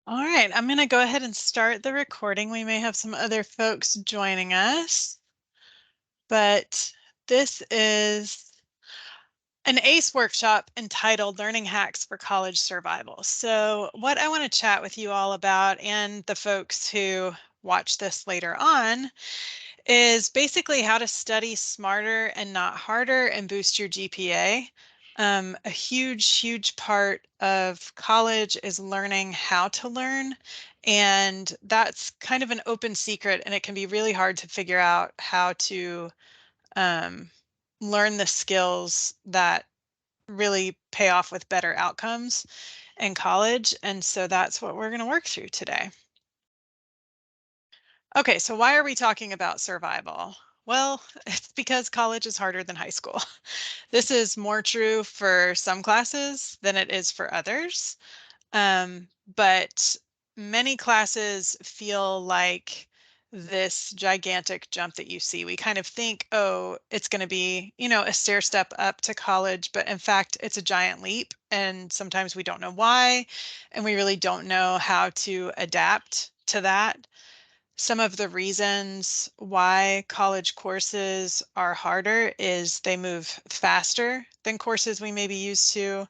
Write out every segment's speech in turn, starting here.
All right, I'm going to go ahead and start the recording. We may have some other folks joining us, but this is an ACE workshop entitled Learning Hacks for College Survival. So what I want to chat with you all about, and the folks who watch this later on, is basically how to study smarter and not harder and boost your GPA. A huge part of college is learning how to learn, and that's kind of an open secret, and it can be really hard to figure out how to um, learn the skills that really pay off with better outcomes in college. And so that's what we're going to work through today. Okay, so why are we talking about survival? Well, it's because college is harder than high school. This is more true for some classes than it is for others. But many classes feel like this gigantic jump that you see. We kind of think, oh, it's going to be, a stair step up to college, but in fact, it's a giant leap. And sometimes we don't know why, and we really don't know how to adapt to that. Some of the reasons why college courses are harder is they move faster than courses we may be used to.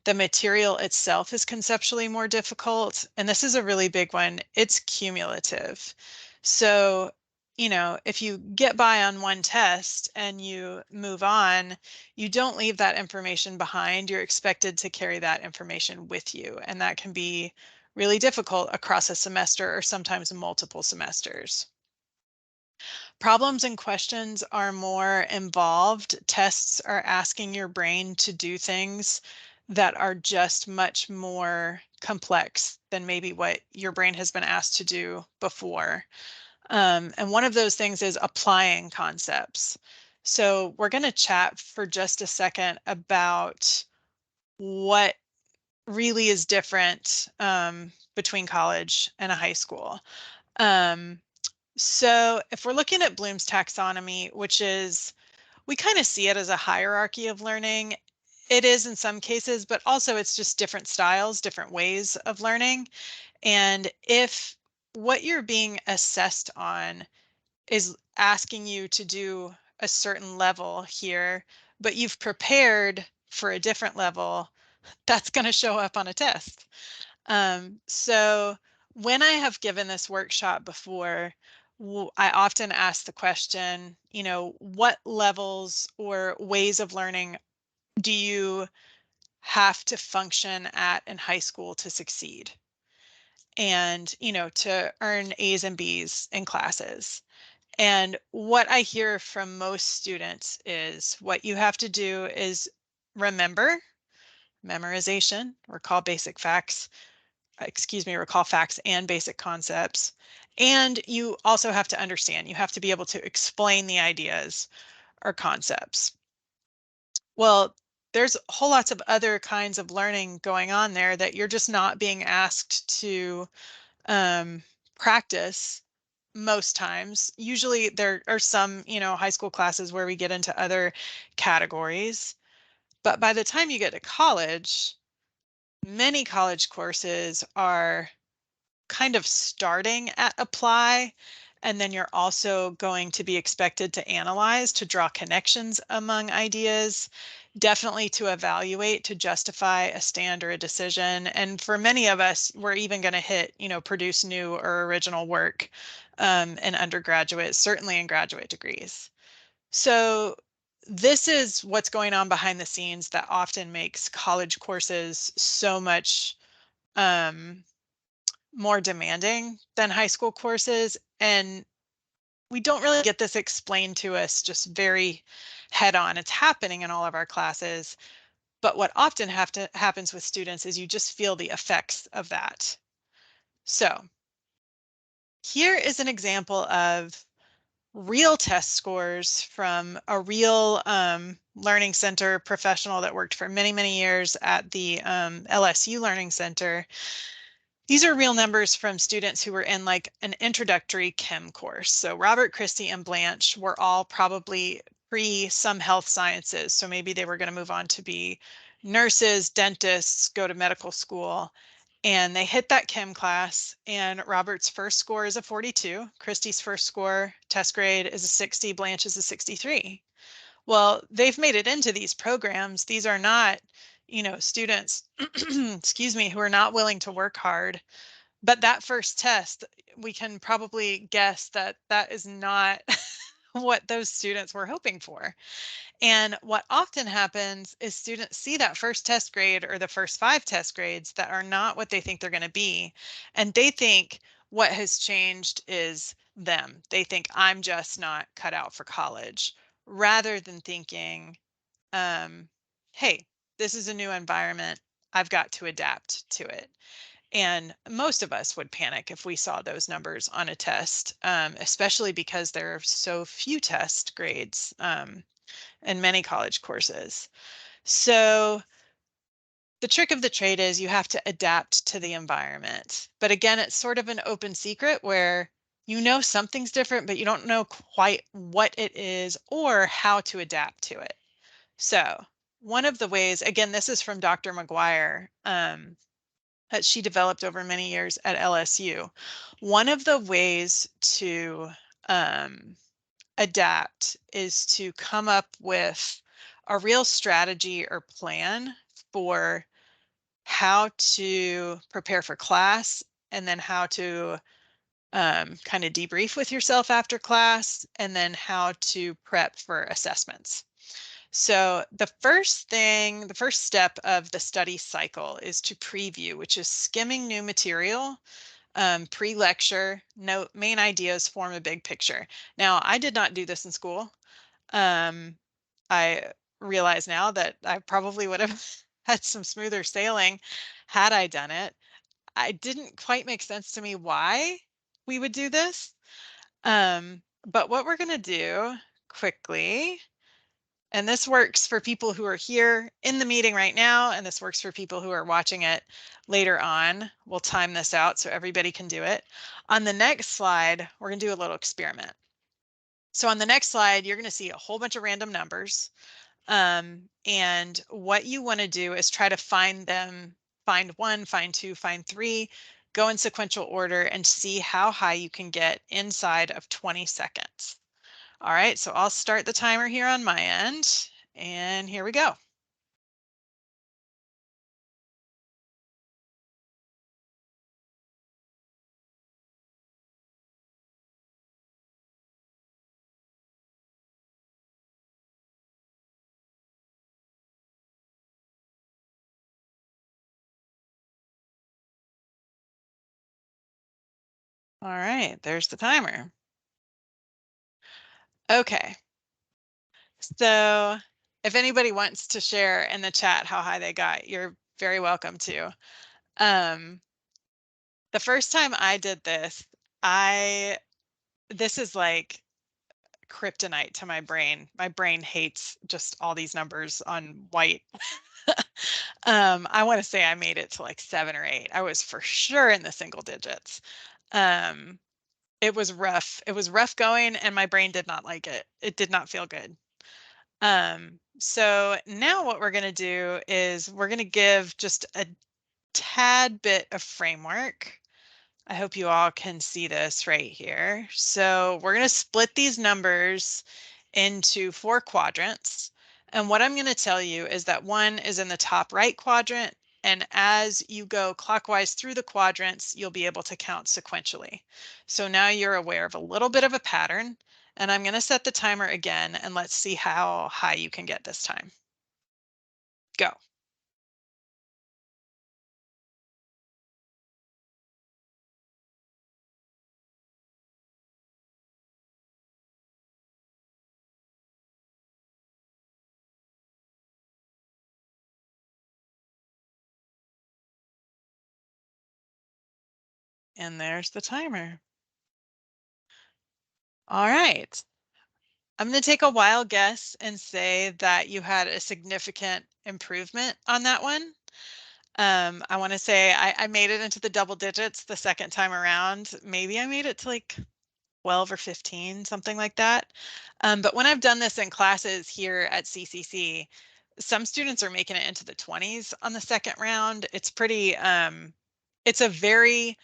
The material itself is conceptually more difficult, and this is a really big one. It's cumulative. So, if you get by on one test and you move on, you don't leave that information behind. You're expected to carry that information with you, and that can be really difficult across a semester or sometimes multiple semesters. Problems and questions are more involved. Tests are asking your brain to do things that are just much more complex than maybe what your brain has been asked to do before. And one of those things is applying concepts. So we're going to chat for just a second about what really is different between college and a high school. Um, so if we're looking at Bloom's taxonomy, which is, we kind of see it as a hierarchy of learning. It is in some cases, but also it's just different styles, different ways of learning. And if what you're being assessed on is asking you to do a certain level here, but you've prepared for a different level, that's going to show up on a test. So when I have given this workshop before, I often ask the question, what levels or ways of learning do you have to function at in high school to succeed? And, to earn A's and B's in classes. And what I hear from most students is what you have to do is remember, memorization, recall basic facts, recall facts and basic concepts. And you also have to understand, you have to be able to explain the ideas or concepts. Well, there's whole lots of other kinds of learning going on there that you're just not being asked to practice most times. Usually there are some, high school classes where we get into other categories. But by the time you get to college, many college courses are kind of starting at apply, and then you're also going to be expected to analyze, to draw connections among ideas, definitely to evaluate, to justify a stand or a decision. And for many of us, we're even going to hit, produce new or original work in undergraduate, certainly in graduate degrees. So this is what's going on behind the scenes that often makes college courses so much more demanding than high school courses. And we don't really get this explained to us just very head on. It's happening in all of our classes. But what often happens with students is you just feel the effects of that. So here is an example of real test scores from a real Learning Center professional that worked for many years at the LSU Learning Center. These are real numbers from students who were in like an introductory chem course. So Robert, Christy, and Blanche were all probably pre some health sciences. So maybe they were going to move on to be nurses, dentists, go to medical school. And they hit that chem class, and Robert's first score is a 42. Christy's first score, test grade, is a 60. Blanche is a 63. Well, they've made it into these programs. These are not, students, excuse me, who are not willing to work hard. But that first test, we can probably guess that that is not what those students were hoping for. And what often happens is students see that first test grade or the first 5 test grades that are not what they think they're going to be. And they think what has changed is them. They think I'm just not cut out for college, rather than thinking, hey, this is a new environment. I've got to adapt to it. And most of us would panic if we saw those numbers on a test, especially because there are so few test grades. In many college courses. So the trick of the trade is you have to adapt to the environment. But again, it's sort of an open secret where something's different, but you don't know quite what it is or how to adapt to it. So one of the ways, again, this is from Dr. McGuire, that she developed over many years at LSU. One of the ways to adapt is to come up with a real strategy or plan for how to prepare for class, and then how to kind of debrief with yourself after class, and then how to prep for assessments. So the first step of the study cycle is to preview, which is skimming new material, pre-lecture, note main ideas, form a big picture. Now, I did not do this in school. I realize now that I probably would have had some smoother sailing had I done it. It didn't quite make sense to me why we would do this. But what we're going to do quickly, and this works for people who are here in the meeting right now, and this works for people who are watching it later on. We'll time this out so everybody can do it. On the next slide, we're going to do a little experiment. So on the next slide, you're going to see a whole bunch of random numbers. And what you want to do is try to find them, find 1, find 2, find 3, go in sequential order, and see how high you can get inside of 20 seconds. All right, so I'll start the timer here on my end, and here we go. All right, there's the timer. Okay, so if anybody wants to share in the chat how high they got, you're very welcome to. The first time I did this, this is like kryptonite to my brain. My brain hates just all these numbers on white. I want to say I made it to like 7 or 8. I was for sure in the single digits. It was rough. It was rough going, and my brain did not like it. It did not feel good. So now what we're going to do is we're going to give just a tad bit of framework. I hope you all can see this right here. So we're going to split these numbers into 4 quadrants. And what I'm going to tell you is that 1 is in the top right quadrant. And as you go clockwise through the quadrants, you'll be able to count sequentially. So now you're aware of a little bit of a pattern. And I'm going to set the timer again, and let's see how high you can get this time. Go. And there's the timer. All right. I'm going to take a wild guess and say that you had a significant improvement on that one. I want to say I made it into the double digits the second time around. Maybe I made it to like 12 or 15, something like that. But when I've done this in classes here at CCC, some students are making it into the 20s on the second round. It's pretty It's a very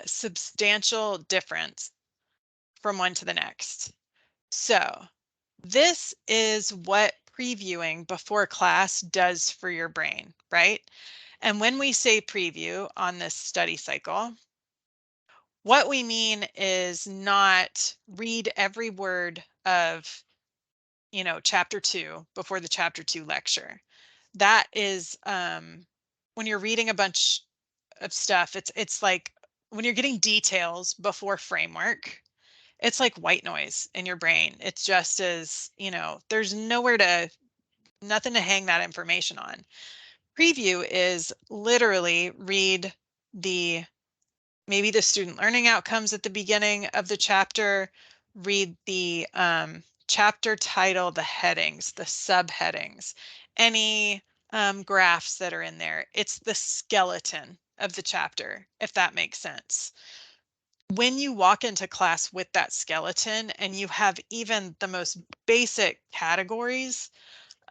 substantial difference from one to the next. So this is what previewing before class does for your brain, right? And when we say preview on this study cycle, what we mean is not read every word of, chapter 2 before the chapter 2 lecture. That is when you're reading a bunch of stuff, it's like when you're getting details before framework, it's like white noise in your brain. It's just as, there's nothing to hang that information on. Preview is literally read the maybe the student learning outcomes at the beginning of the chapter, read the chapter title, the headings, the subheadings, any graphs that are in there. It's the skeleton of the chapter, if that makes sense. When you walk into class with that skeleton and you have even the most basic categories,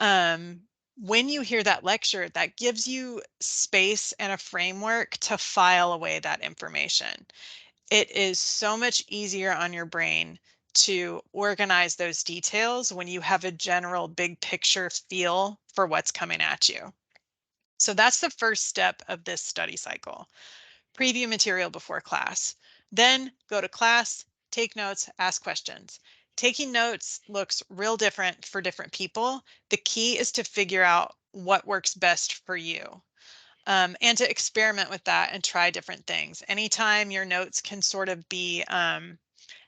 when you hear that lecture, that gives you space and a framework to file away that information. It is so much easier on your brain to organize those details when you have a general big picture feel for what's coming at you. So that's the first step of this study cycle. Preview material before class. Then go to class, take notes, ask questions. Taking notes looks real different for different people. The key is to figure out what works best for you. And to experiment with that and try different things. Anytime your notes can sort of be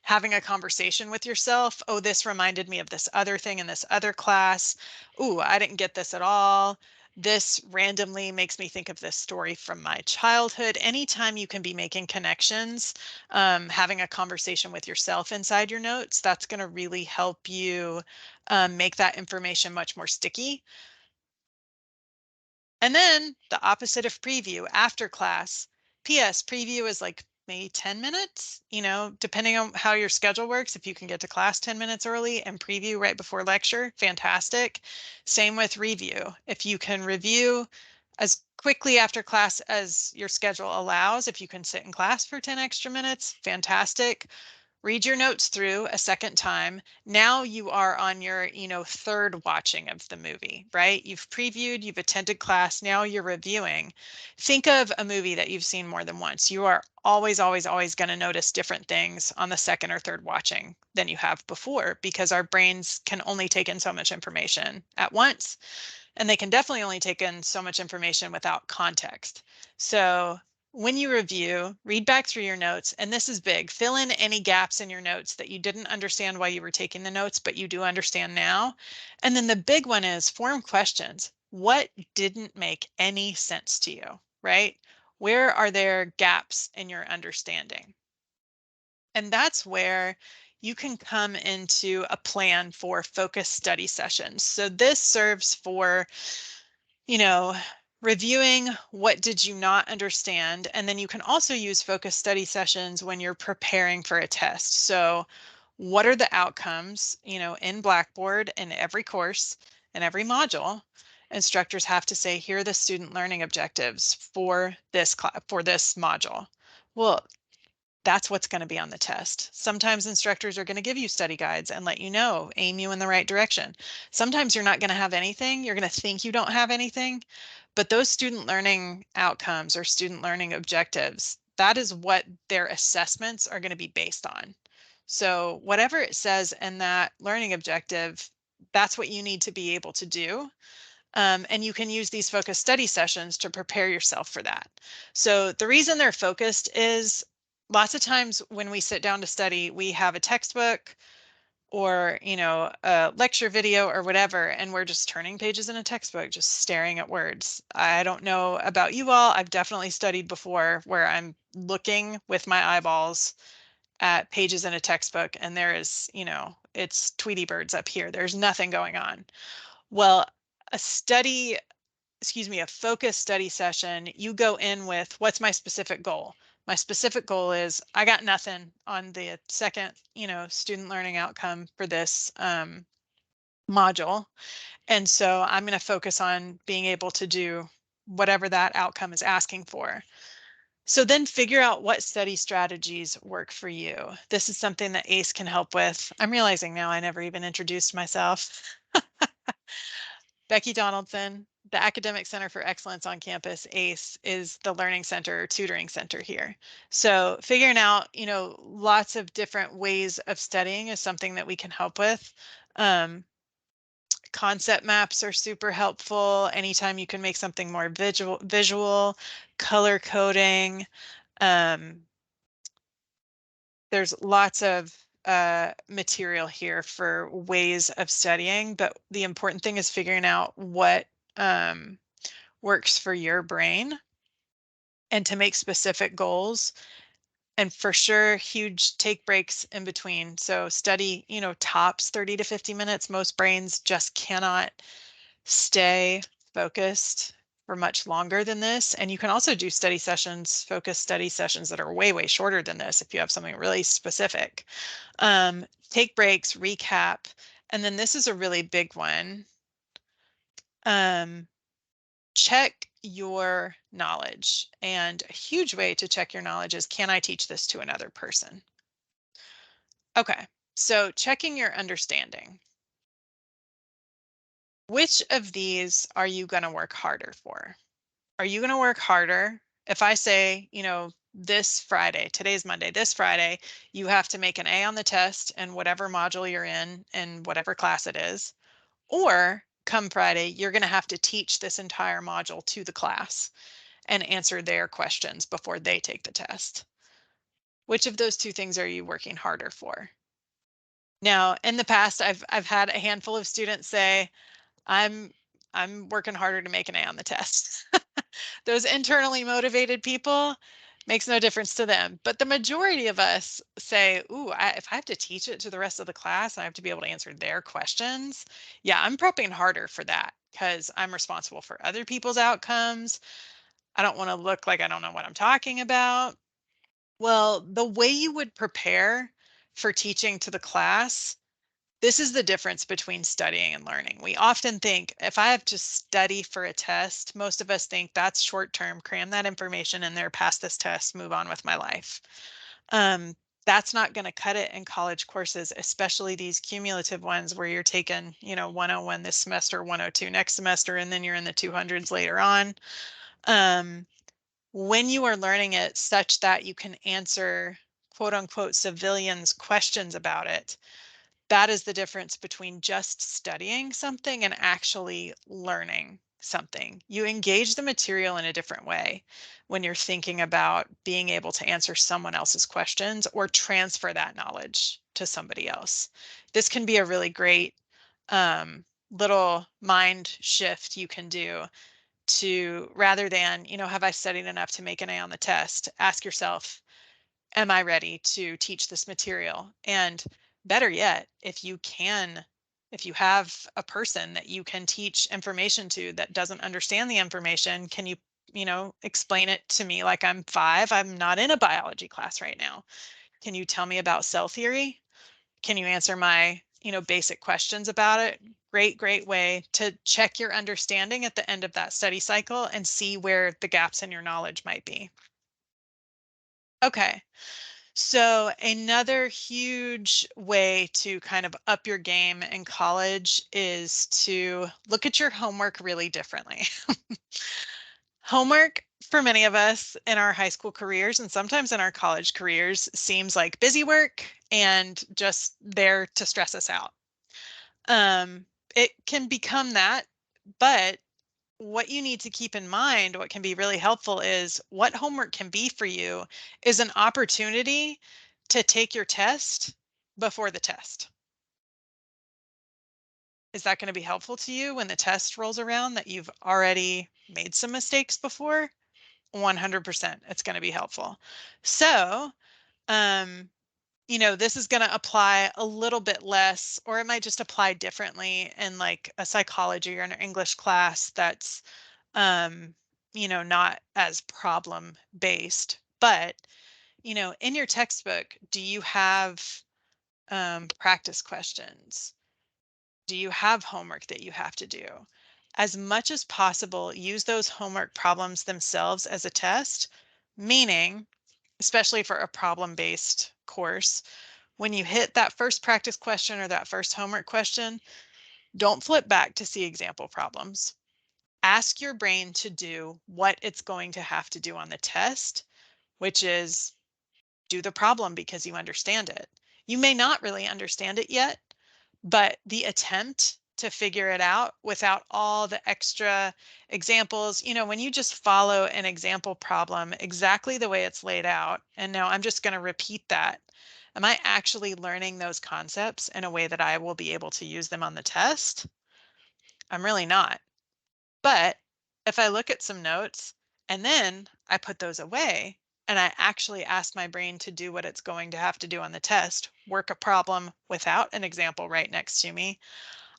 having a conversation with yourself. Oh, this reminded me of this other thing in this other class. Ooh, I didn't get this at all. This randomly makes me think of this story from my childhood. Anytime you can be making connections, having a conversation with yourself inside your notes, that's going to really help you make that information much more sticky. And then the opposite of preview, after class. PS, preview is like maybe 10 minutes, depending on how your schedule works. If you can get to class 10 minutes early and preview right before lecture, fantastic. Same with review. If you can review as quickly after class as your schedule allows, if you can sit in class for 10 extra minutes, fantastic. Read your notes through a second time. Now you are on your, third watching of the movie, right? You've previewed, you've attended class, now you're reviewing. Think of a movie that you've seen more than once. You are always, always, always going to notice different things on the second or third watching than you have before, because our brains can only take in so much information at once. And they can definitely only take in so much information without context. So when you review, read back through your notes, and this is big, fill in any gaps in your notes that you didn't understand while you were taking the notes, but you do understand now. And then the big one is form questions. What didn't make any sense to you, right? Where are there gaps in your understanding? And that's where you can come into a plan for focused study sessions. So this serves for, you know, reviewing what did you not understand, and then you can also use focus study sessions when you're preparing for a test. So what are the outcomes, in Blackboard in every course and every module? Instructors have to say, here are the student learning objectives for this class, for this module. Well, that's what's going to be on the test. Sometimes instructors are going to give you study guides and let you know, aim you in the right direction. Sometimes you're not going to have anything. You're going to think you don't have anything, but those student learning outcomes or student learning objectives, that is what their assessments are going to be based on. So whatever it says in that learning objective, that's what you need to be able to do. And you can use these focused study sessions to prepare yourself for that. So the reason they're focused is lots of times when we sit down to study, we have a textbook or, a lecture video or whatever, and we're just turning pages in a textbook, just staring at words. I don't know about you all. I've definitely studied before where I'm looking with my eyeballs at pages in a textbook and there is, it's Tweety birds up here. There's nothing going on. Well, a study, a focused study session, you go in with, what's my specific goal? My specific goal is I got nothing on the second, student learning outcome for this module. And so I'm going to focus on being able to do whatever that outcome is asking for. So then figure out what study strategies work for you. This is something that ACE can help with. I'm realizing now I never even introduced myself. Becky Donaldson, the Academic Center for Excellence on campus, ACE, is the learning center or tutoring center here. So figuring out, lots of different ways of studying is something that we can help with. Concept maps are super helpful. Anytime you can make something more visual, color coding. There's lots of material here for ways of studying, but the important thing is figuring out what works for your brain and to make specific goals. And for sure, huge take breaks in between. So study, tops 30 to 50 minutes. Most brains just cannot stay focused for much longer than this. And you can also do focused study sessions that are way, way shorter than this if you have something really specific. Take breaks, recap, and then this is a really big one. Check your knowledge. And a huge way to check your knowledge is, can I teach this to another person? Okay, so checking your understanding. Which of these are you going to work harder for? Are you going to work harder if I say, this Friday, today's Monday, this Friday, you have to make an A on the test in whatever module you're in and whatever class it is, or come Friday, you're going to have to teach this entire module to the class and answer their questions before they take the test. Which of those two things are you working harder for? Now, in the past, I've had a handful of students say, I'm working harder to make an A on the test. Those internally motivated people, makes no difference to them. But the majority of us say, ooh, if I have to teach it to the rest of the class, I have to be able to answer their questions. Yeah, I'm prepping harder for that because I'm responsible for other people's outcomes. I don't want to look like I don't know what I'm talking about. Well, the way you would prepare for teaching to the class, this is the difference between studying and learning. We often think if I have to study for a test, most of us think that's short term, cram that information in there, pass this test, move on with my life. That's not going to cut it in college courses, especially these cumulative ones where you're taking, 101 this semester, 102 next semester, and then you're in the 200s later on. When you are learning it such that you can answer quote unquote civilians questions about it, that is the difference between just studying something and actually learning something. You engage the material in a different way when you're thinking about being able to answer someone else's questions or transfer that knowledge to somebody else. This can be a really great little mind shift you can do to, rather than, have I studied enough to make an A on the test? Ask yourself, am I ready to teach this material? And better yet, if you have a person that you can teach information to that doesn't understand the information, can you, explain it to me like I'm 5? I'm not in a biology class right now. Can you tell me about cell theory? Can you answer my, basic questions about it? Great way to check your understanding at the end of that study cycle and see where the gaps in your knowledge might be. Okay. So another huge way to kind of up your game in college is to look at your homework really differently. Homework for many of us in our high school careers and sometimes in our college careers seems like busy work and just there to stress us out. It can become that, but what you need to keep in mind, what can be really helpful, is what homework can be for you is an opportunity to take your test before the test. Is that going to be helpful to you when the test rolls around that you've already made some mistakes before? 100%, it's going to be helpful. So, this is going to apply a little bit less, or it might just apply differently in like a psychology or an English class that's not as problem based. But, in your textbook, do you have practice questions? Do you have homework that you have to do? As much as possible, use those homework problems themselves as a test. Meaning, especially for a problem-based course, when you hit that first practice question or that first homework question, don't flip back to see example problems. Ask your brain to do what it's going to have to do on the test, which is do the problem because you understand it. You may not really understand it yet, but the attempt to figure it out without all the extra examples, when you just follow an example problem exactly the way it's laid out, and now I'm just going to repeat that. Am I actually learning those concepts in a way that I will be able to use them on the test? I'm really not. But if I look at some notes and then I put those away and I actually ask my brain to do what it's going to have to do on the test, work a problem without an example right next to me,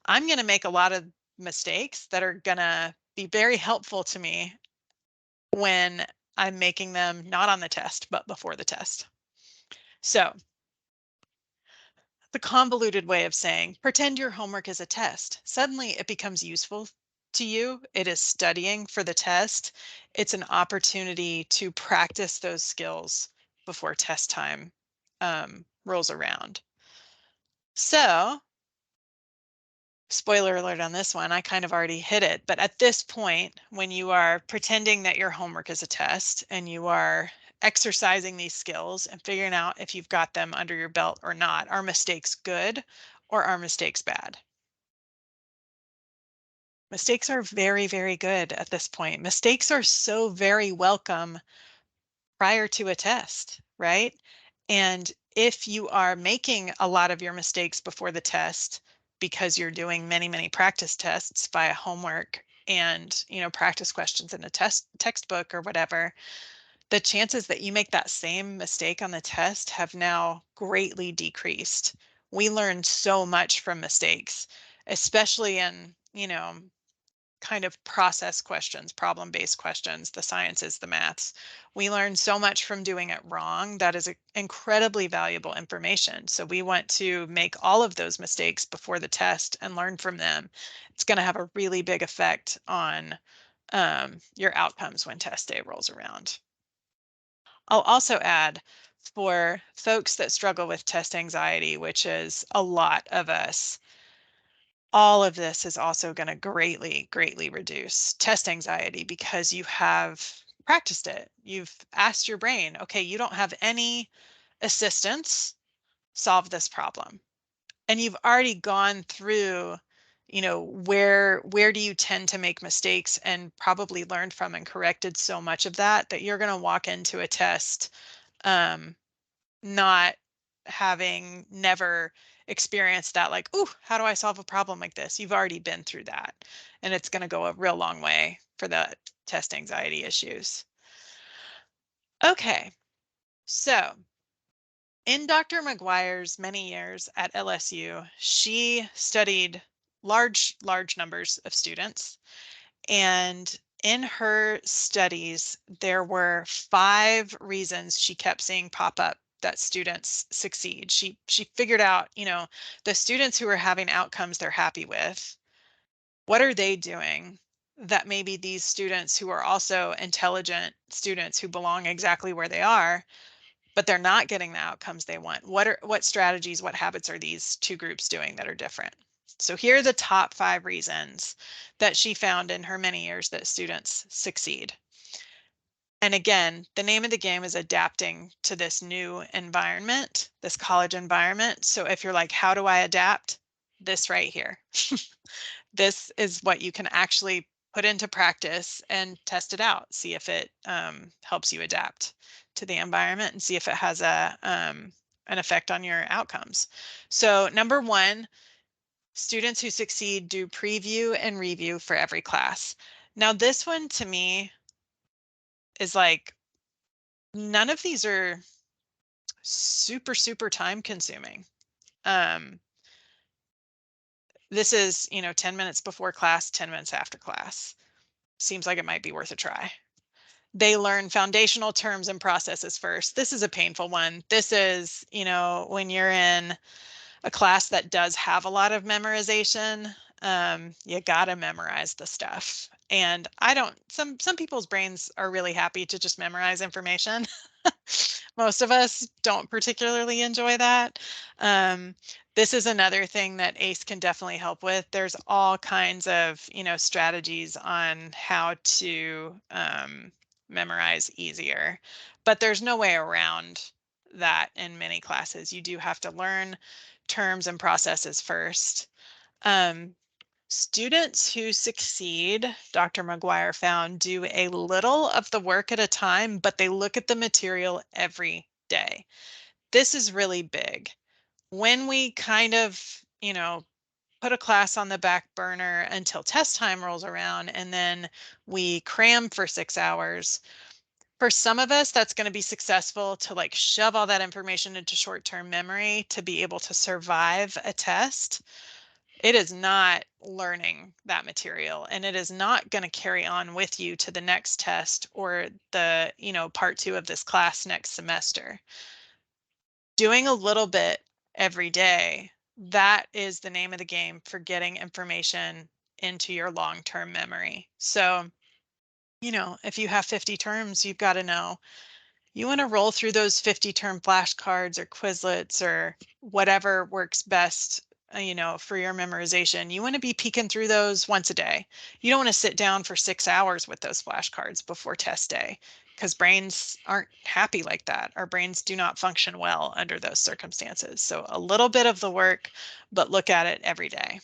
I'm going to make a lot of mistakes that are going to be very helpful to me when I'm making them not on the test, but before the test. So the convoluted way of saying, pretend your homework is a test. Suddenly it becomes useful to you. It is studying for the test. It's an opportunity to practice those skills before test time rolls around. So, spoiler alert on this one, I kind of already hit it, but at this point, when you are pretending that your homework is a test and you are exercising these skills and figuring out if you've got them under your belt or not, are mistakes good or are mistakes bad? Mistakes are very, very good at this point. Mistakes are so very welcome prior to a test, right? And if you are making a lot of your mistakes before the test because you're doing many, many practice tests via homework and, practice questions in a textbook or whatever, the chances that you make that same mistake on the test have now greatly decreased. We learn so much from mistakes, especially in, kind of process questions, problem-based questions, the sciences, the maths. We learn so much from doing it wrong. That is incredibly valuable information. So we want to make all of those mistakes before the test and learn from them. It's going to have a really big effect on your outcomes when test day rolls around. I'll also add, for folks that struggle with test anxiety, which is a lot of us, all of this is also going to greatly, greatly reduce test anxiety because you have practiced it. You've asked your brain, okay, you don't have any assistance, solve this problem. And you've already gone through, where do you tend to make mistakes and probably learned from and corrected so much of that that you're going to walk into a test not having never experienced that, like, ooh, how do I solve a problem like this? You've already been through that, and it's going to go a real long way for the test anxiety issues. Okay, so in Dr. McGuire's many years at LSU, she studied large numbers of students, and in her studies, there were 5 reasons she kept seeing pop up that students succeed. She figured out, the students who are having outcomes they're happy with, what are they doing that maybe these students who are also intelligent students who belong exactly where they are, but they're not getting the outcomes they want? What strategies, what habits are these 2 groups doing that are different? So here are the top 5 reasons that she found in her many years that students succeed. And again, the name of the game is adapting to this new environment, this college environment. So if you're like, how do I adapt? This right here. This is what you can actually put into practice and test it out. See if it helps you adapt to the environment and see if it has an effect on your outcomes. So number 1, students who succeed do preview and review for every class. Now this one to me is like, none of these are super, super time consuming. This is, 10 minutes before class, 10 minutes after class. Seems like it might be worth a try. They learn foundational terms and processes first. This is a painful one. This is, when you're in a class that does have a lot of memorization, you gotta memorize the stuff. And I don't, some people's brains are really happy to just memorize information. Most of us don't particularly enjoy that. Um, this is another thing that ACE can definitely help with. There's all kinds of, strategies on how to memorize easier, but there's no way around that in many classes. You do have to learn terms and processes first. Um, Students who succeed, Dr. McGuire found, do a little of the work at a time, but they look at the material every day. This is really big. When we kind of, put a class on the back burner until test time rolls around and then we cram for 6 hours, for some of us, that's going to be successful to like shove all that information into short-term memory to be able to survive a test. It is not learning that material, and it is not going to carry on with you to the next test or the, part 2 of this class next semester. Doing a little bit every day, that is the name of the game for getting information into your long-term memory. So, if you have 50 terms, you've got to know you want to roll through those 50 term flashcards or Quizlets or whatever works best, for your memorization. You want to be peeking through those once a day. You don't want to sit down for 6 hours with those flashcards before test day because brains aren't happy like that. Our brains do not function well under those circumstances. So a little bit of the work, but look at it every day.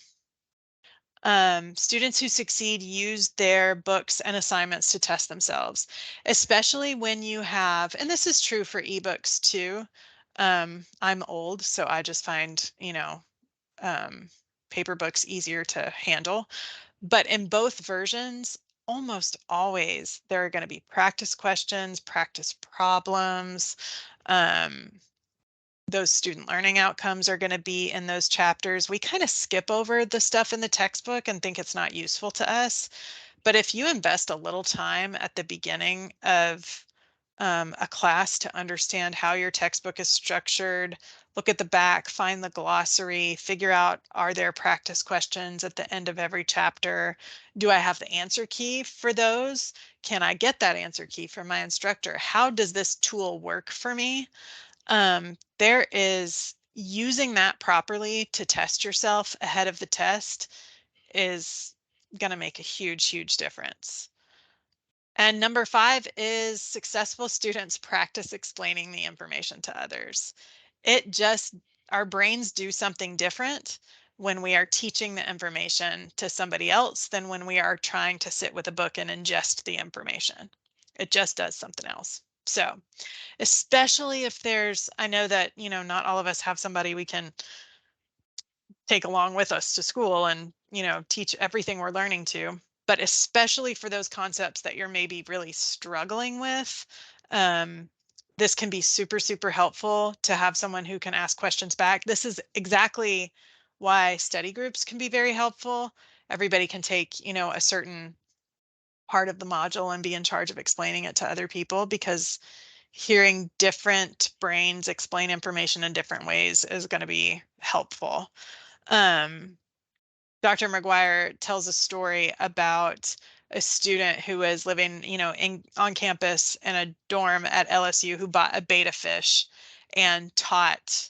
Students who succeed use their books and assignments to test themselves, especially when you have, and this is true for ebooks too. I'm old, so I just find, paper books easier to handle. But in both versions, almost always there are going to be practice questions, practice problems. Um, those student learning outcomes are going to be in those chapters. We kind of skip over the stuff in the textbook and think it's not useful to us. But if you invest a little time at the beginning of a class to understand how your textbook is structured, look at the back, find the glossary, figure out, are there practice questions at the end of every chapter? Do I have the answer key for those? Can I get that answer key from my instructor? How does this tool work for me? There is using that properly to test yourself ahead of the test is going to make a huge, huge difference. And number 5 is successful students practice explaining the information to others. Our brains do something different when we are teaching the information to somebody else than when we are trying to sit with a book and ingest the information. It just does something else. So especially if I know that, not all of us have somebody we can take along with us to school and, teach everything we're learning to, but especially for those concepts that you're maybe really struggling with, this can be super, super helpful to have someone who can ask questions back. This is exactly why study groups can be very helpful. Everybody can take, a certain part of the module and be in charge of explaining it to other people, because hearing different brains explain information in different ways is going to be helpful. Dr. McGuire tells a story about a student who was living, on campus in a dorm at LSU who bought a betta fish and taught,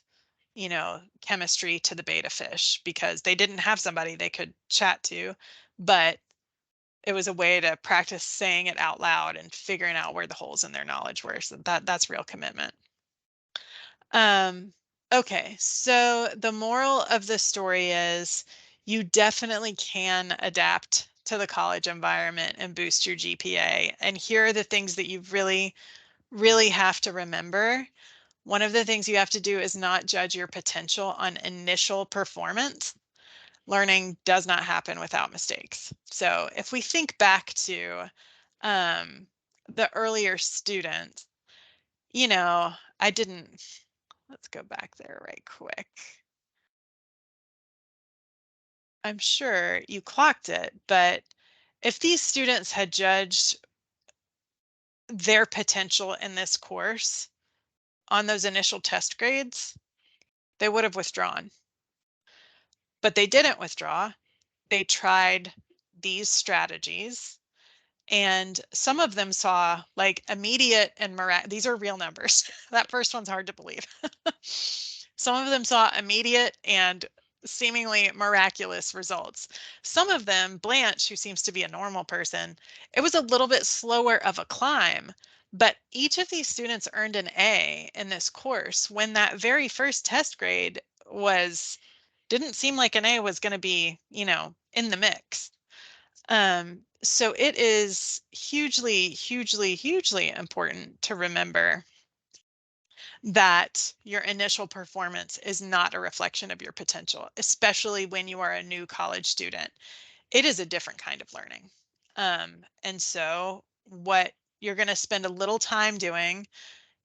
chemistry to the betta fish because they didn't have somebody they could chat to, but it was a way to practice saying it out loud and figuring out where the holes in their knowledge were. So that's real commitment. Okay, so the moral of the story is you definitely can adapt to the college environment and boost your GPA. And here are the things that you really, really have to remember. One of the things you have to do is not judge your potential on initial performance. Learning does not happen without mistakes. So if we think back to the earlier student, I didn't, let's go back there right quick. I'm sure you clocked it, but if these students had judged their potential in this course on those initial test grades, they would have withdrawn. But they didn't withdraw. They tried these strategies And some of them saw like immediate and these are real numbers. That first one's hard to believe. Some of them saw immediate and seemingly miraculous results. Some of them, Blanche, who seems to be a normal person, it was a little bit slower of a climb, but each of these students earned an A in this course when that very first test grade was didn't seem like an A was going to be, in the mix. So it is hugely, hugely, hugely important to remember that your initial performance is not a reflection of your potential, especially when you are a new college student. It is a different kind of learning. And so what you're going to spend a little time doing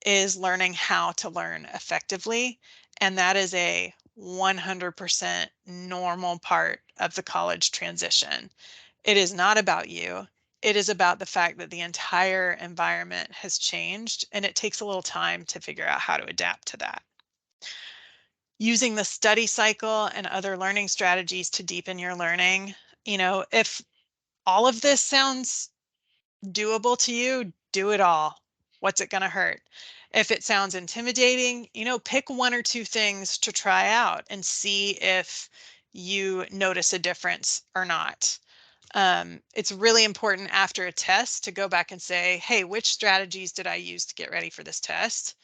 is learning how to learn effectively. And that is a 100% normal part of the college transition. It is not about you. It is about the fact that the entire environment has changed, and it takes a little time to figure out how to adapt to that. Using the study cycle and other learning strategies to deepen your learning. If all of this sounds doable to you, do it all. What's it going to hurt? If it sounds intimidating, pick one or two things to try out and see if you notice a difference or not. It's really important after a test to go back and say, hey, which strategies did I use to get ready for this test?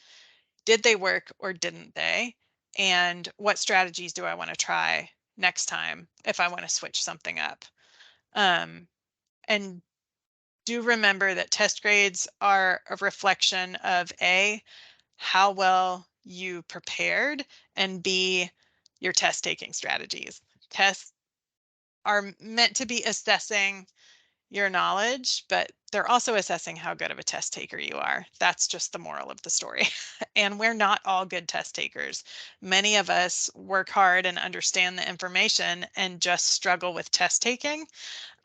Did they work or didn't they? And what strategies do I want to try next time if I want to switch something up? And do remember that test grades are a reflection of A, how well you prepared, and B, your test taking strategies. Tests are meant to be assessing your knowledge, but they're also assessing how good of a test taker you are. That's just the moral of the story. And we're not all good test takers. Many of us work hard and understand the information and just struggle with test taking.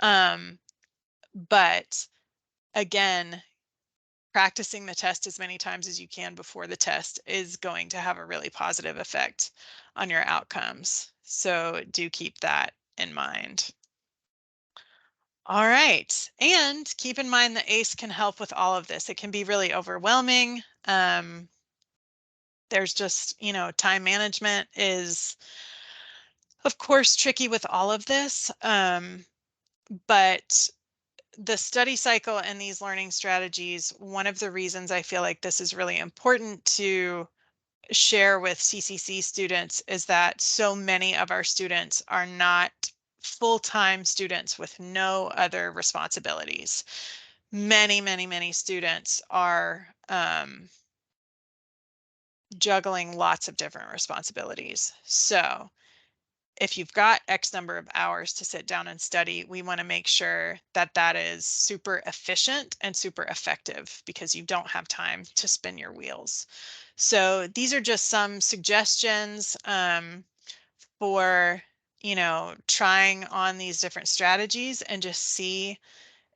But again, practicing the test as many times as you can before the test is going to have a really positive effect on your outcomes. So do keep that in mind. All right. And keep in mind that ACE can help with all of this. It can be really overwhelming. There's just, time management is, of course, tricky with all of this. But the study cycle and these learning strategies, one of the reasons I feel like this is really important to share with CCC students is that so many of our students are not full-time students with no other responsibilities. Many, many, many students are juggling lots of different responsibilities. So if you've got X number of hours to sit down and study, we want to make sure that that is super efficient and super effective because you don't have time to spin your wheels. So these are just some suggestions for, trying on these different strategies and just see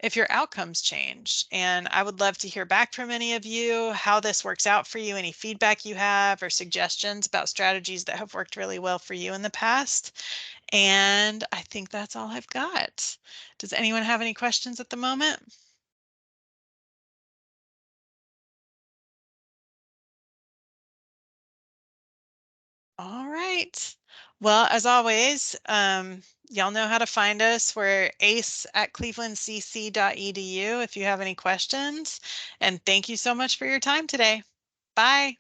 if your outcomes change. And I would love to hear back from any of you, how this works out for you, any feedback you have or suggestions about strategies that have worked really well for you in the past. And I think that's all I've got. Does anyone have any questions at the moment? All right. Well, as always, y'all know how to find us. We're ace at clevelandcc.edu if you have any questions. And thank you so much for your time today. Bye.